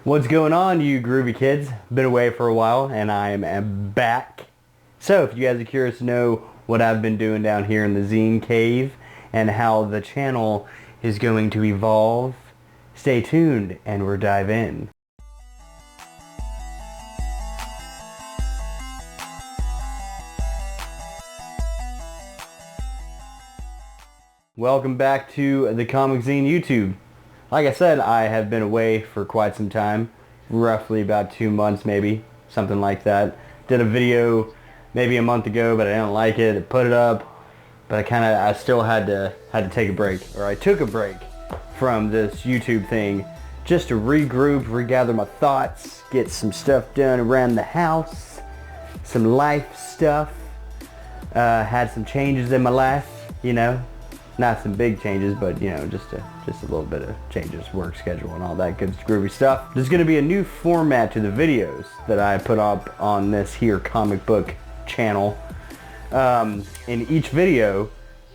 What's going on, you groovy kids? Been away for a while and I am back. So if you guys are curious to know what I've been doing down here in the Zine Cave and how the channel is going to evolve, stay tuned and we'll dive in. Welcome back to the Comic Zine YouTube. Like I said, I have been away for quite some time, roughly about 2 months maybe, something like that. Did a video maybe a month ago, but I didn't like it. I put it up, but I still had to take a break, or I took a break from this YouTube thing just to regroup, regather my thoughts, get some stuff done around the house, some life stuff. Had some changes in my life, you know. Not some big changes, but you know, just a little bit of changes, work schedule and all that good groovy stuff. There's going to be a new format to the videos that I put up on this here comic book channel. In each video,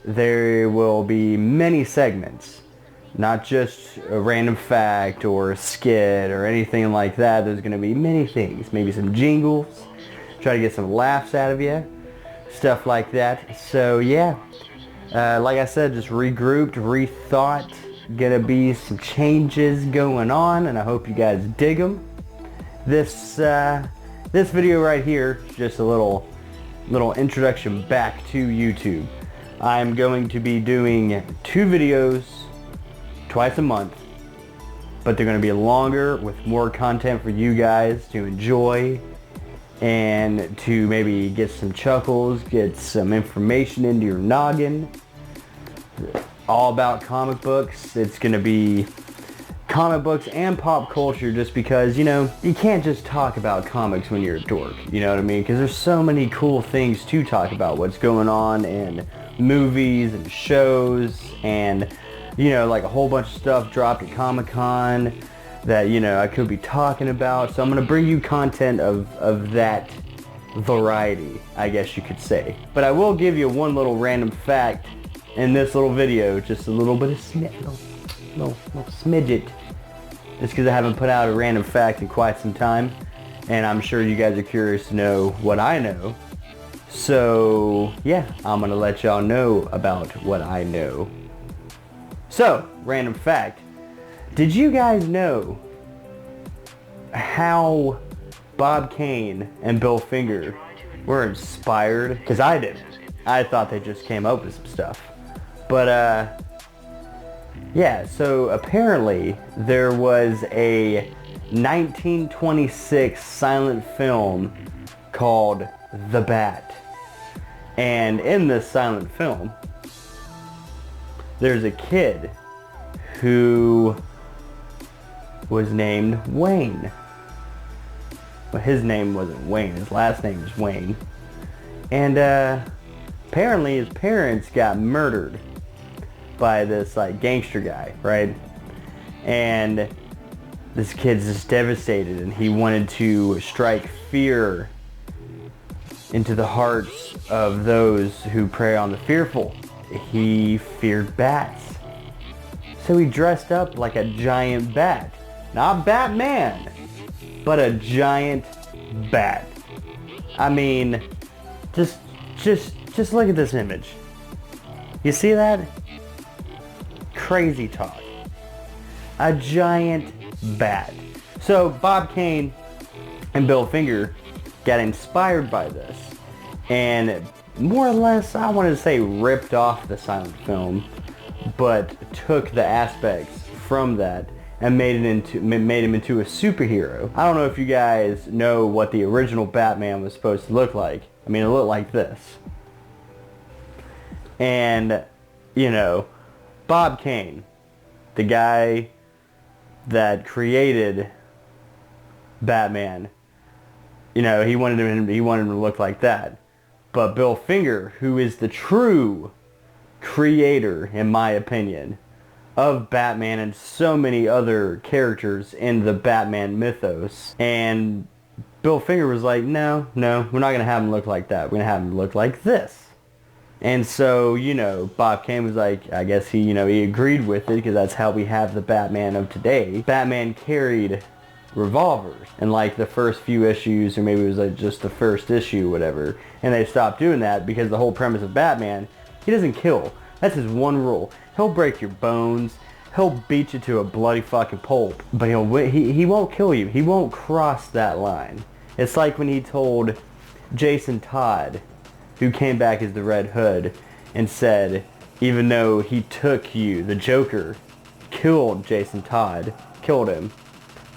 there will be many segments, not just a random fact or a skit or anything like that. There's going to be many things, maybe some jingles, try to get some laughs out of you, stuff like that. So yeah. Like I said, just regrouped, rethought, gonna be some changes going on, and I hope you guys dig them. This video right here, just a little introduction back to YouTube. I'm going to be doing 2 videos twice a month, but they're gonna be longer with more content for you guys to enjoy and to maybe get some chuckles, get some information into your noggin. All about comic books. It's going to be comic books and pop culture, just because, you know, you can't just talk about comics when you're a dork, you know what I mean? Because there's so many cool things to talk about, what's going on in movies and shows, and, you know, like a whole bunch of stuff dropped at Comic-Con that, you know, I could be talking about. So I'm going to bring you content of that variety, I guess you could say. But I will give you one little random fact in this little video, just a little bit of little smidget, just because I haven't put out a random fact in quite some time, and I'm sure you guys are curious to know what I know. So yeah, I'm going to let y'all know about what I know. So, random fact. Did you guys know how Bob Kane and Bill Finger were inspired? Because I didn't. I thought they just came up with some stuff. But yeah, so apparently there was a 1926 silent film called The Bat. And in this silent film, there's a kid who was named Wayne. Well, his name wasn't Wayne, his last name is Wayne. And apparently his parents got murdered by this like gangster guy, right? And this kid's just devastated, and he wanted to strike fear into the hearts of those who prey on the fearful. He feared bats. So he dressed up like a giant bat. Not Batman, but a giant bat. I mean, just look at this image. You see that? Crazy talk. A giant bat. So Bob Kane and Bill Finger got inspired by this, and more or less, I want to say, ripped off the silent film, but took the aspects from that and made him into a superhero. I don't know if you guys know what the original Batman was supposed to look like. I mean, it looked like this. And, you know, Bob Kane, the guy that created Batman, you know, he wanted him to look like that. But Bill Finger, who is the true creator, in my opinion, of Batman and so many other characters in the Batman mythos. And Bill Finger was like, no, we're not going to have him look like that. We're going to have him look like this. And so, you know, Bob Kane was like, I guess he agreed with it, because that's how we have the Batman of today. Batman carried revolvers in like the first few issues, or maybe it was like just the first issue, whatever. And they stopped doing that because the whole premise of Batman, he doesn't kill. That's his one rule. He'll break your bones. He'll beat you to a bloody fucking pulp. But he won't kill you. He won't cross that line. It's like when he told Jason Todd, who came back as the Red Hood, and said, even though he took you, the Joker killed Jason Todd, killed him.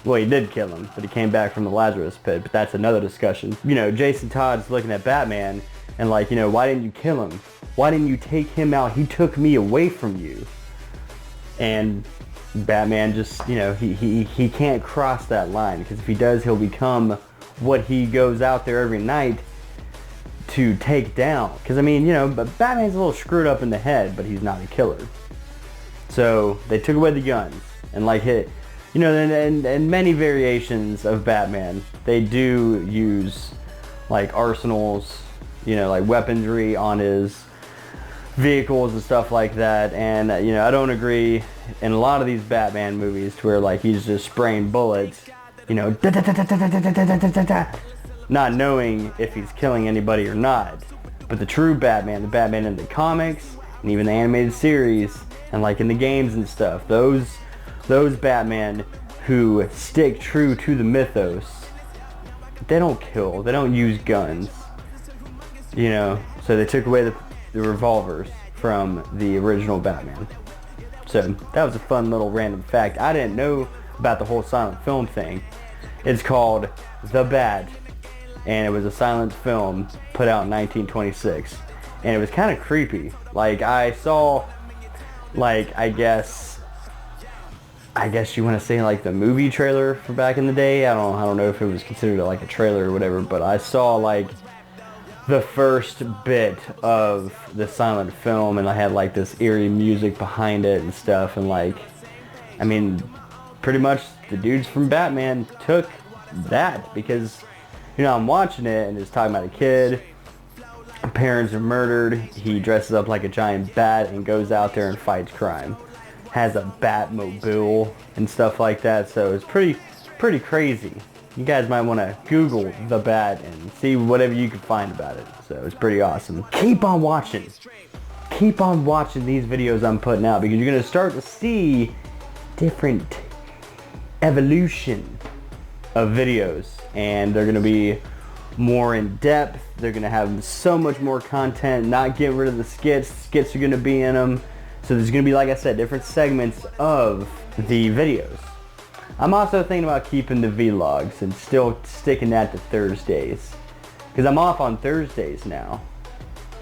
Well, he did kill him, but he came back from the Lazarus pit, but that's another discussion. You know, Jason Todd's looking at Batman and like, you know, why didn't you kill him? Why didn't you take him out? He took me away from you. And Batman just, you know, he can't cross that line, because if he does, he'll become what he goes out there every night to take down. Because, I mean, you know, but Batman's a little screwed up in the head, but he's not a killer. So they took away the guns, and like you know, and many variations of Batman, they do use like arsenals, you know, like weaponry on his vehicles and stuff like that. And you know, I don't agree in a lot of these Batman movies to where like he's just spraying bullets, you know, not knowing if he's killing anybody or not. But the true Batman, the Batman in the comics and even the animated series and like in the games and stuff, those Batman who stick true to the mythos, they don't kill, they don't use guns, you know. So they took away the revolvers from the original Batman. So that was a fun little random fact. I didn't know about the whole silent film thing. It's called The Bat, and it was a silent film put out in 1926, and it was kind of creepy. Like, I saw, like, I guess you want to say like the movie trailer for back in the day. I don't know if it was considered like a trailer or whatever, but I saw like the first bit of the silent film, and I had like this eerie music behind it and stuff, and like, I mean, pretty much the dudes from Batman took that, because, you know, I'm watching it and it's talking about a kid, parents are murdered, he dresses up like a giant bat and goes out there and fights crime, has a Batmobile and stuff like that. So it's pretty crazy. You guys might want to Google The Bat and see whatever you can find about it. So it's pretty awesome. Keep on watching. Keep on watching these videos I'm putting out, because you're going to start to see different evolution of videos, and they're going to be more in depth. They're going to have so much more content, not getting rid of the skits. Skits are going to be in them. So there's going to be, like I said, different segments of the videos. I'm also thinking about keeping the vlogs and still sticking that to Thursdays, because I'm off on Thursdays now.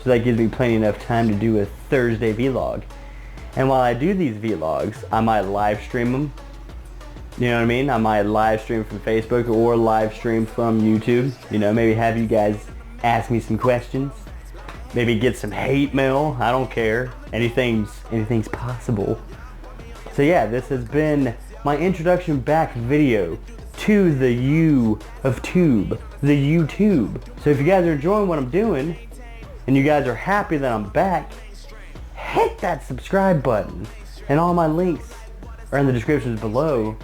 So that gives me plenty enough time to do a Thursday vlog. And while I do these vlogs, I might live stream them. You know what I mean? I might live stream from Facebook or live stream from YouTube. You know, maybe have you guys ask me some questions. Maybe get some hate mail. I don't care. Anything's possible. So yeah, this has been my introduction back video to the U of Tube, the YouTube. So if you guys are enjoying what I'm doing, and you guys are happy that I'm back, hit that subscribe button. And all my links are in the descriptions below.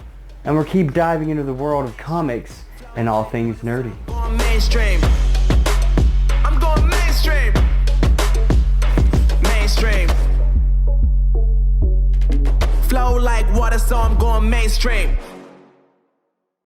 And we'll keep diving into the world of comics and all things nerdy. Going mainstream. I'm going mainstream. Mainstream. Flow like water, so I'm going mainstream.